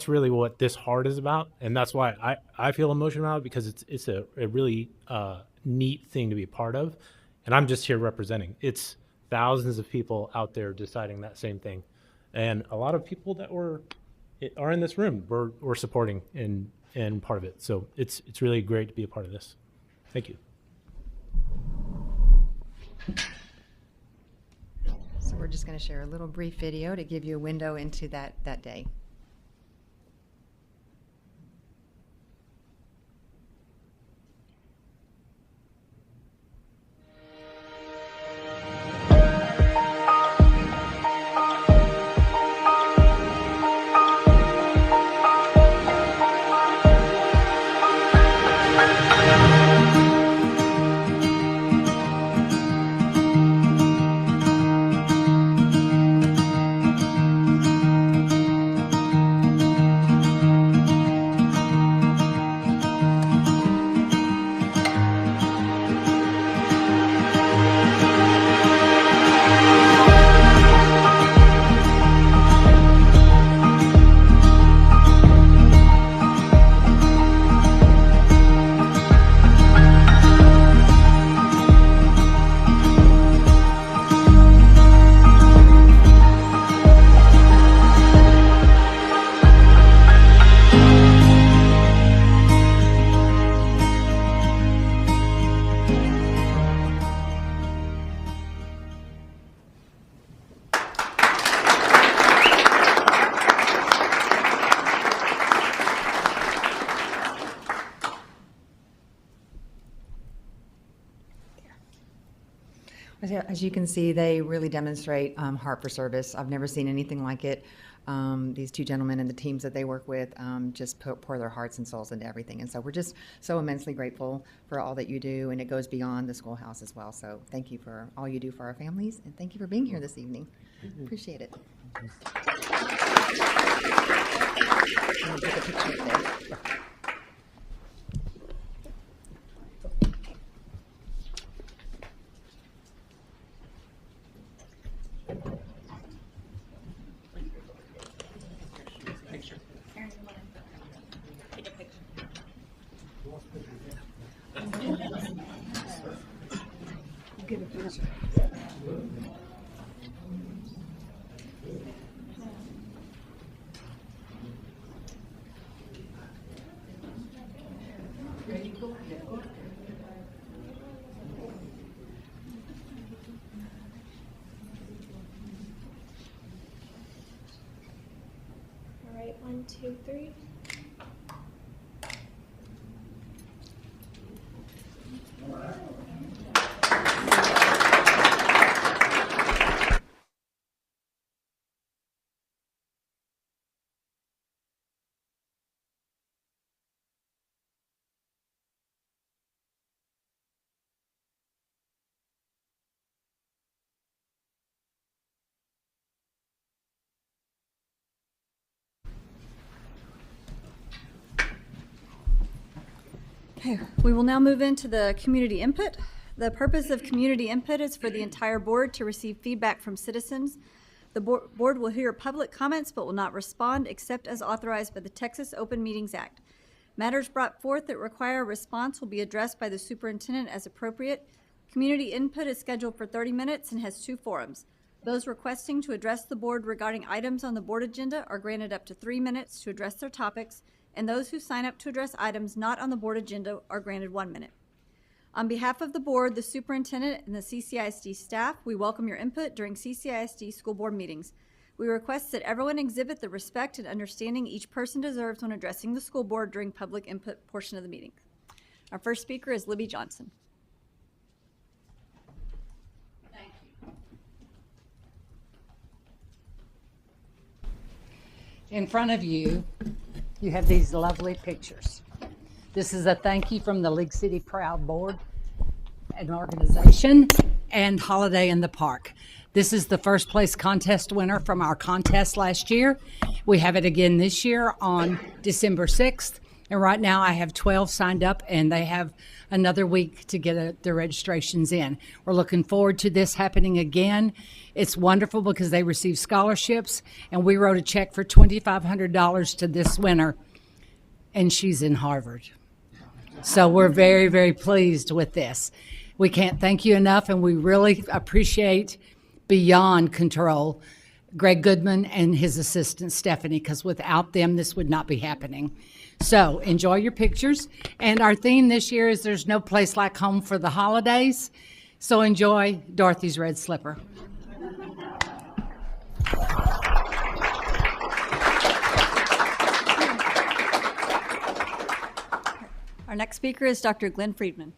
Speaker 21: really what this heart is about, and that's why I feel emotional about it, because it's a really neat thing to be a part of, and I'm just here representing. It's thousands of people out there deciding that same thing, and a lot of people that are in this room we're supporting and part of it. So it's really great to be a part of this. Thank you.
Speaker 17: So we're just going to share a little brief video to give you a window into that day. As you can see, they really demonstrate heart for service. I've never seen anything like it. These two gentlemen and the teams that they work with just pour their hearts and souls into everything. And so we're just so immensely grateful for all that you do, and it goes beyond the schoolhouse as well. So thank you for all you do for our families, and thank you for being here this evening. Appreciate it. I'm gonna take a picture of there.
Speaker 4: All right, 1, 2, 3.
Speaker 1: Okay, we will now move into the community input. The purpose of community input is for the entire board to receive feedback from citizens. The board will hear public comments but will not respond except as authorized by the Texas Open Meetings Act. Matters brought forth that require a response will be addressed by the superintendent as appropriate. Community input is scheduled for 30 minutes and has 2 forums. Those requesting to address the board regarding items on the board agenda are granted up to 3 minutes to address their topics, and those who sign up to address items not on the board agenda are granted 1 minute. On behalf of the board, the superintendent, and the CCISD staff, we welcome your input during CCISD school board meetings. We request that everyone exhibit the respect and understanding each person deserves when addressing the school board during public input portion of the meeting. Our first speaker is Libby Johnson.
Speaker 22: In front of you, you have these lovely pictures. This is a thank you from the League City Proud Board, an organization, and Holiday in the Park. This is the first place contest winner from our contest last year. We have it again this year on December 6th. And right now I have 12 signed up, and they have another week to get their registrations in. We're looking forward to this happening again. It's wonderful because they receive scholarships, and we wrote a check for $2,500 to this winner, and she's in Harvard. So we're very, very pleased with this. We can't thank you enough, and we really appreciate beyond control Greg Goodman and his assistant Stephanie, because without them this would not be happening. So enjoy your pictures, and our theme this year is there's no place like home for the holidays. So enjoy Dorothy's Red Slipper.
Speaker 1: Our next speaker is Dr. Glenn Friedman.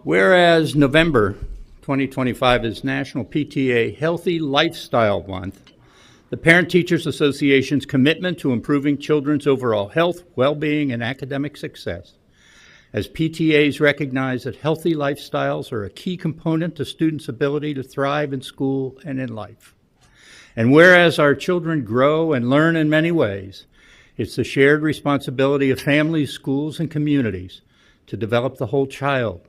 Speaker 23: Whereas November 2025 is National PTA Healthy Lifestyle Month, the Parent Teachers Association's commitment to improving children's overall health, well-being, and academic success, as PTAs recognize that healthy lifestyles are a key component to students' ability to thrive in school and in life. And whereas our children grow and learn in many ways, it's the shared responsibility of families, schools, and communities to develop the whole child,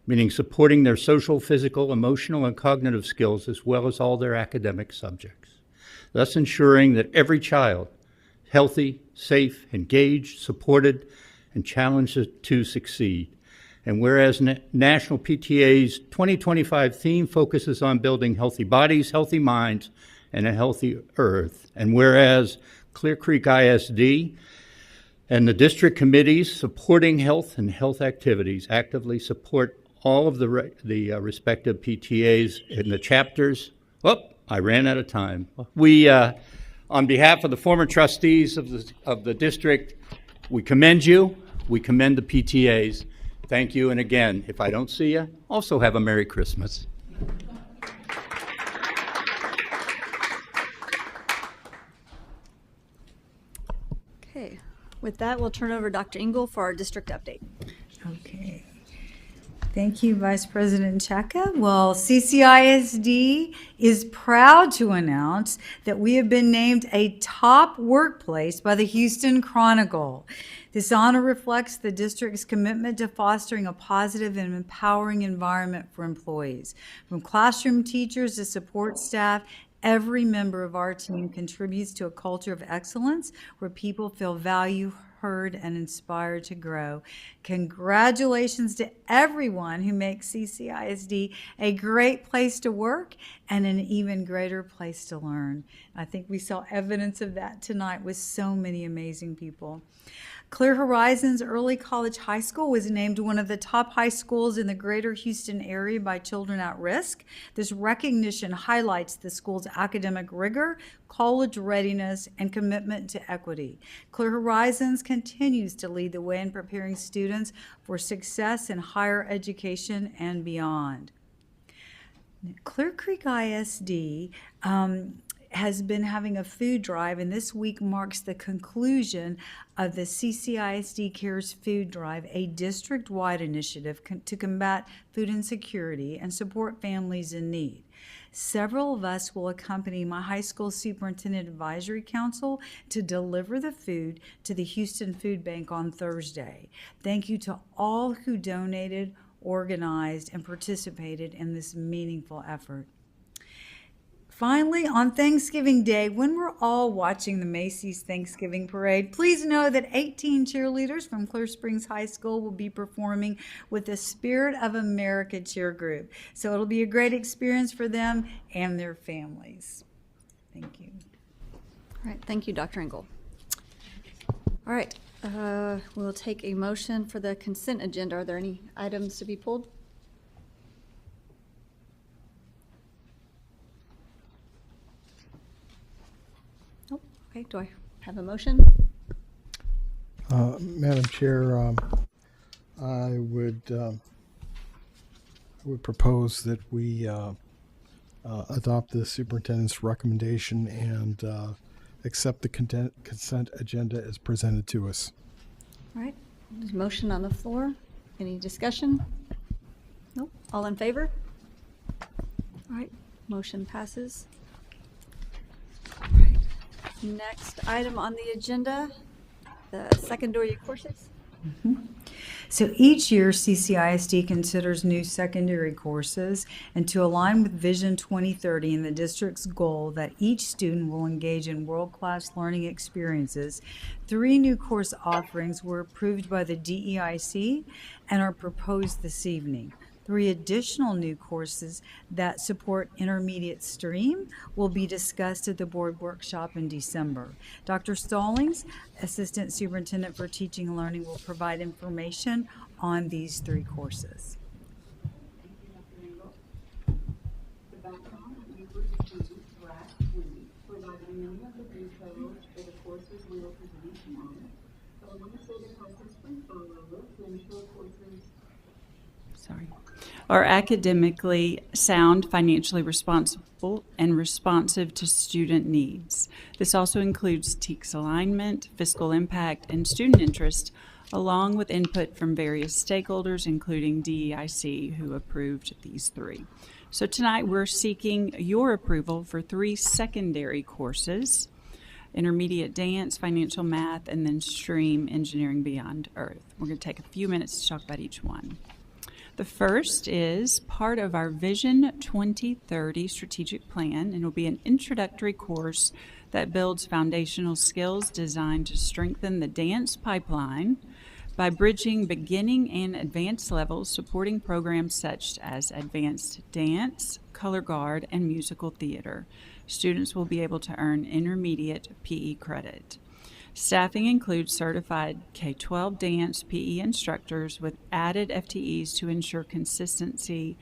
Speaker 23: meaning supporting their social, physical, emotional, and cognitive skills as well as all their academic subjects, thus ensuring that every child is healthy, safe, engaged, supported, and challenged to succeed. And whereas National PTA's 2025 theme focuses on building healthy bodies, healthy minds, and a healthy earth, and whereas Clear Creek ISD and the district committees supporting health and health activities actively support all of the respective PTAs in the chapters. Oh, I ran out of time. We On behalf of the former trustees of the district, we commend you. We commend the PTAs. Thank you. And again, if I don't see you, also have a Merry Christmas.
Speaker 1: Okay, with that, we'll turn over to Dr. Engel for our district update.
Speaker 2: Okay. Thank you, Vice President Chaka. Well, CCISD is proud to announce that we have been named a top workplace by the Houston Chronicle. This honor reflects the district's commitment to fostering a positive and empowering environment for employees. From classroom teachers to support staff, every member of our team contributes to a culture of excellence where people feel valued, heard, and inspired to grow. Congratulations to everyone who makes CCISD a great place to work and an even greater place to learn. I think we saw evidence of that tonight with so many amazing people. Clear Horizons Early College High School was named one of the top high schools in the greater Houston area by Children at Risk. This recognition highlights the school's academic rigor, college readiness, and commitment to equity. Clear Horizons continues to lead the way in preparing students for success in higher education and beyond. Clear Creek ISD has been having a food drive, and this week marks the conclusion of the CCISD Cares Food Drive, a district-wide initiative to combat food insecurity and support families in need. Several of us will accompany my high school superintendent advisory council to deliver the food to the Houston Food Bank on Thursday. Thank you to all who donated, organized, and participated in this meaningful effort. Finally, on Thanksgiving Day, when we're all watching the Macy's Thanksgiving Parade, please know that 18 cheerleaders from Clear Springs High School will be performing with the Spirit of America cheer group. So it'll be a great experience for them and their families. Thank you.
Speaker 1: All right, thank you, Dr. Engel. All right, we'll take a motion for the consent agenda. Are there any items to be pulled? Okay, do I have a motion?
Speaker 3: Madam Chair, I would propose that we adopt the superintendent's recommendation and accept the consent agenda as presented to us.
Speaker 1: All right, there's a motion on the floor. Any discussion? Nope. All in favor? All right, motion passes. All right. Next item on the agenda, the secondary courses.
Speaker 2: So each year, CCISD considers new secondary courses, and to align with Vision 2030 and the district's goal that each student will engage in world-class learning experiences, 3 new course offerings were approved by the DEIC and are proposed this evening. 3 additional new courses that support intermediate stream will be discussed at the board workshop in December. Dr. Stallings, Assistant Superintendent for Teaching and Learning, will provide information on these 3 courses.
Speaker 5: Are academically sound, financially responsible, and responsive to student needs. This also includes TEKS alignment, fiscal impact, and student interest, along with input from various stakeholders, including DEIC, who approved these 3. So tonight we're seeking your approval for 3 secondary courses: intermediate dance, financial math, and then stream engineering beyond earth. We're going to take a few minutes to talk about each one. The first is part of our Vision 2030 strategic plan, and will be an introductory course that builds foundational skills designed to strengthen the dance pipeline by bridging beginning and advanced levels, supporting programs such as advanced dance, color guard, and musical theater. Students will be able to earn intermediate PE credit. Staffing includes certified K-12 dance PE instructors with added FTEs to ensure consistency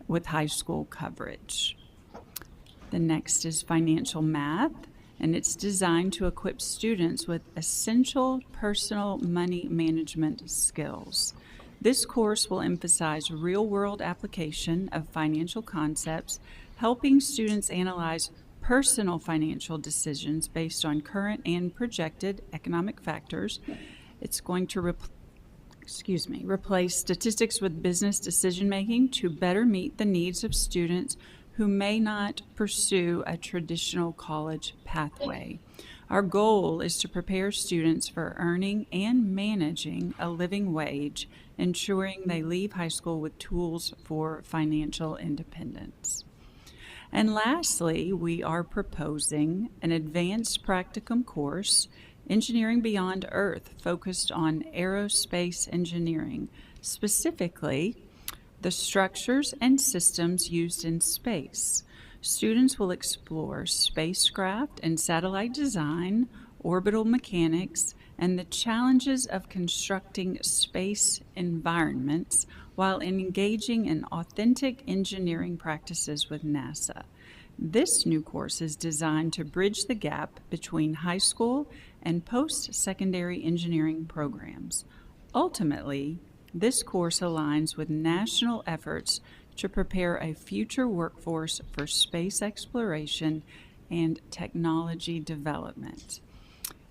Speaker 5: with high school coverage. The next is financial math. and it's designed to equip students with essential personal money management skills. This course will emphasize real-world application of financial concepts, helping students analyze personal financial decisions based on current and projected economic factors. It's going to replace statistics with business decision-making to better meet the needs of students who may not pursue a traditional college pathway. Our goal is to prepare students for earning and managing a living wage, ensuring they leave high school with tools for financial independence. And lastly, we are proposing an advanced practicum course, Engineering Beyond Earth, focused on aerospace engineering, specifically the structures and systems used in space. Students will explore spacecraft and satellite design, orbital mechanics, and the challenges of constructing space environments while engaging in authentic engineering practices with NASA. This new course is designed to bridge the gap between high school and post-secondary engineering programs. Ultimately, this course aligns with national efforts to prepare a future workforce for space exploration and technology development.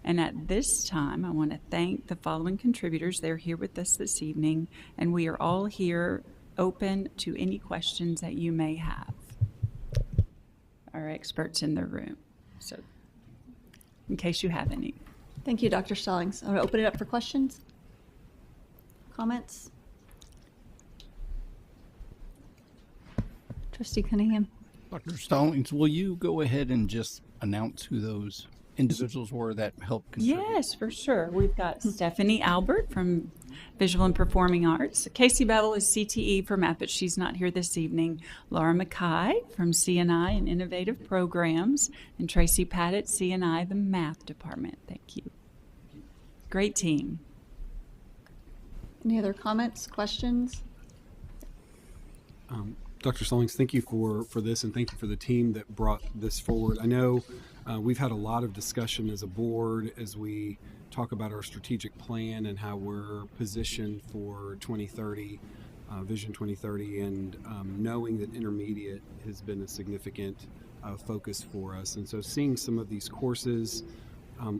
Speaker 5: And at this time, I want to thank the following contributors. They're here with us this evening, and we are all here open to any questions that you may have. Our experts in the room, so in case you have any.
Speaker 1: Thank you, Dr. Stallings. I'm going to open it up for questions, comments. Trustee Cunningham.
Speaker 6: Dr. Stallings, will you go ahead and just announce who those individuals were that helped contribute?
Speaker 5: Yes, for sure. We've got Stephanie Albert from Visual and Performing Arts. Casey Bevel is CTE for math, but she's not here this evening. Laura Mackay from CNI and Innovative Programs, and Tracy Paddock, CNI, the Math Department. Thank you. Great team.
Speaker 1: Any other comments, questions?
Speaker 7: Dr. Stallings, thank you for this, and thank you for the team that brought this forward. I know we've had a lot of discussion as a board as we talk about our strategic plan and how we're positioned for 2030, Vision 2030, and knowing that intermediate has been a significant focus for us. And so seeing some of these courses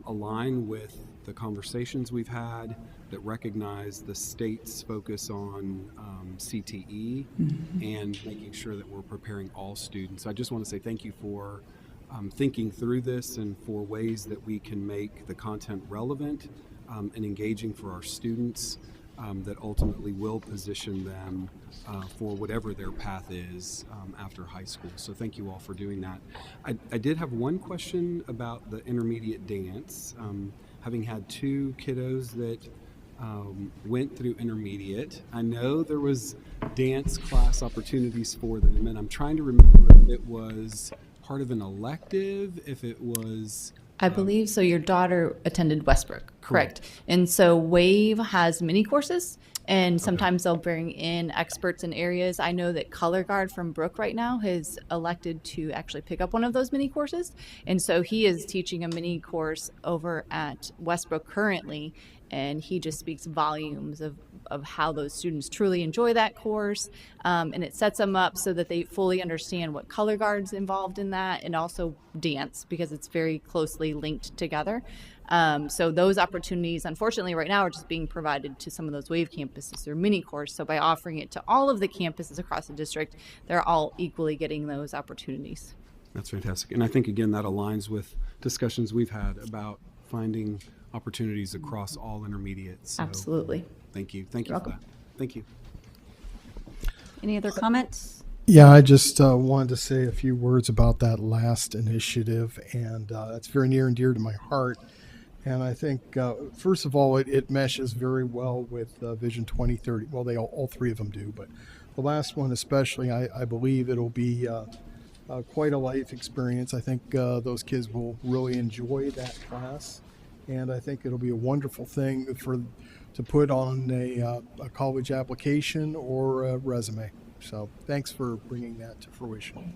Speaker 7: align with the conversations we've had that recognize the state's focus on CTE and making sure that we're preparing all students. I just want to say thank you for thinking through this and for ways that we can make the content relevant and engaging for our students that ultimately will position them for whatever their path is after high school. So thank you all for doing that. I did have one question about the intermediate dance. Having had two kiddos that went through intermediate, I know there was dance class opportunities for them, and I'm trying to remember if it was part of an elective, if it was...
Speaker 9: I believe so. Your daughter attended Westbrook, correct? And so WAVE has mini courses, and sometimes they'll bring in experts in areas. I know that Color Guard from Brook right now has elected to actually pick up one of those mini courses. And so he is teaching a mini course over at Westbrook currently, and he just speaks volumes of how those students truly enjoy that course. And it sets them up so that they fully understand what Color Guard's involved in that, and also dance, because it's very closely linked together. So those opportunities, unfortunately, right now are just being provided to some of those WAVE campuses through mini course. So by offering it to all of the campuses across the district, they're all equally getting those opportunities.
Speaker 7: That's fantastic. And I think, again, that aligns with discussions we've had about finding opportunities across all intermediates. So
Speaker 9: Absolutely.
Speaker 7: Thank you. Thank you for that. Thank you.
Speaker 1: Any other comments?
Speaker 3: Yeah, I just wanted to say a few words about that last initiative, and that's very near and dear to my heart. And I think, first of all, it meshes very well with Vision 2030. Well, they all three of them do, but the last one especially, I believe it'll be quite a life experience. I think those kids will really enjoy that class, and I think it'll be a wonderful thing to put on a college application or a resume. So thanks for bringing that to fruition.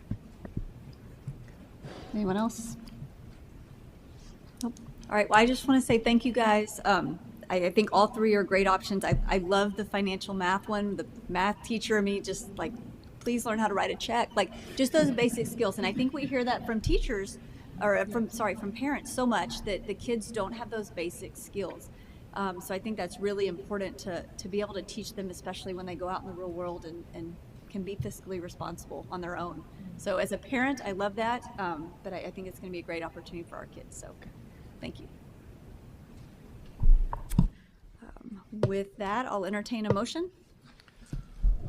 Speaker 1: Anyone else? All right, well, I just want to say thank you guys. I think all three are great options. I love the financial math one. The math teacher in me just like, please learn how to write a check. Like just those basic skills. And I think we hear that from teachers or from parents so much that the kids don't have those basic skills. So I think that's really important to be able to teach them, especially when they go out in the real world and can be fiscally responsible on their own. So as a parent, I love that. But I think it's going to be a great opportunity for our kids. So thank you. With that, I'll entertain a motion.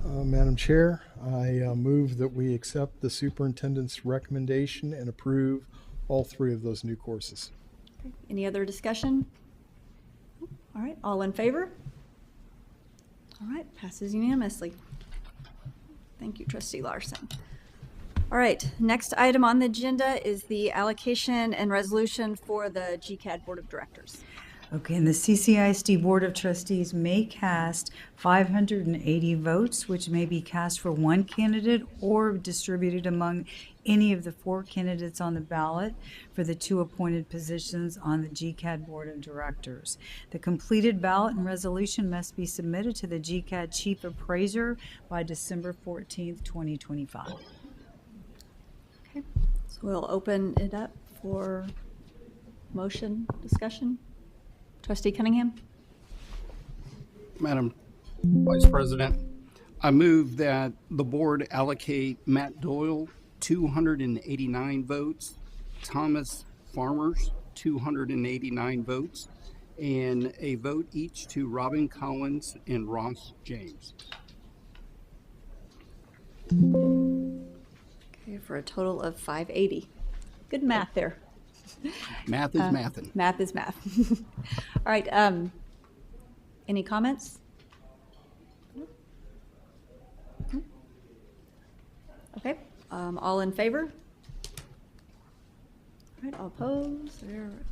Speaker 3: Madam Chair, I move that we accept the superintendent's recommendation and approve all three of those new courses.
Speaker 1: Okay. Any other discussion? All right, all in favor? All right, passes unanimously. Thank you, Trustee Larson. All right, next item on the agenda is the allocation and resolution for the GCAD Board of Directors.
Speaker 2: Okay, and the CCISD Board of Trustees may cast 580 votes, which may be cast for one candidate or distributed among any of the 4 candidates on the ballot for the 2 appointed positions on the GCAD Board of Directors. The completed ballot and resolution must be submitted to the GCAD Chief Appraiser by December 14th, 2025.
Speaker 1: Okay, so we'll open it up for motion, discussion. Trustee Cunningham?
Speaker 6: Madam Vice President, I move that the board allocate Matt Doyle 289 votes, Thomas Farmers 289 votes, and a vote each to Robin Collins and Ross James.
Speaker 1: Okay, for a total of 580. Good math there.
Speaker 6: Math is mathin'.
Speaker 1: Math is math. All right, any comments? Okay, all in favor? All right, all opposed?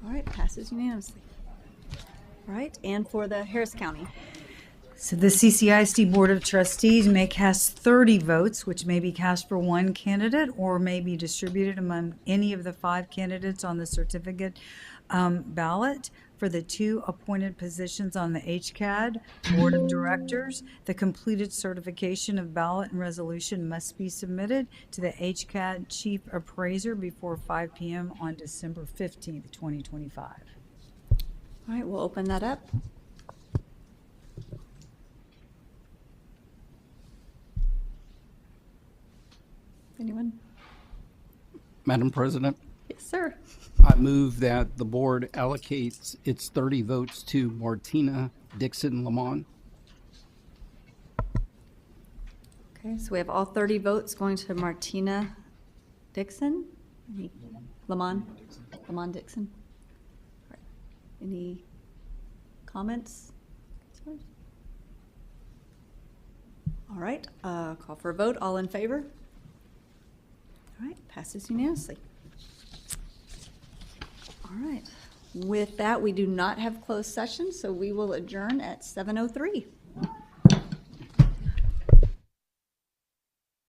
Speaker 1: All right, passes unanimously. All right, and for the Harris County.
Speaker 2: So the CCISD Board of Trustees may cast 30 votes, which may be cast for one candidate or may be distributed among any of the 5 candidates on the certificate ballot for the 2 appointed positions on the HCAD Board of Directors. The completed certification of ballot and resolution must be submitted to the HCAD Chief Appraiser before 5 p.m. on December 15th, 2025.
Speaker 1: All right, we'll open that up. Anyone?
Speaker 6: Madam President,
Speaker 1: Yes, sir.
Speaker 6: I move that the board allocates its 30 votes to Martina Dixon Lamont.
Speaker 1: Okay, so we have all 30 votes going to Martina Dixon? Lamont Dixon. All right. Any comments? All right, call for a vote. All in favor? All right, passes unanimously. All right, with that, we do not have closed session, so we will adjourn at 7:03.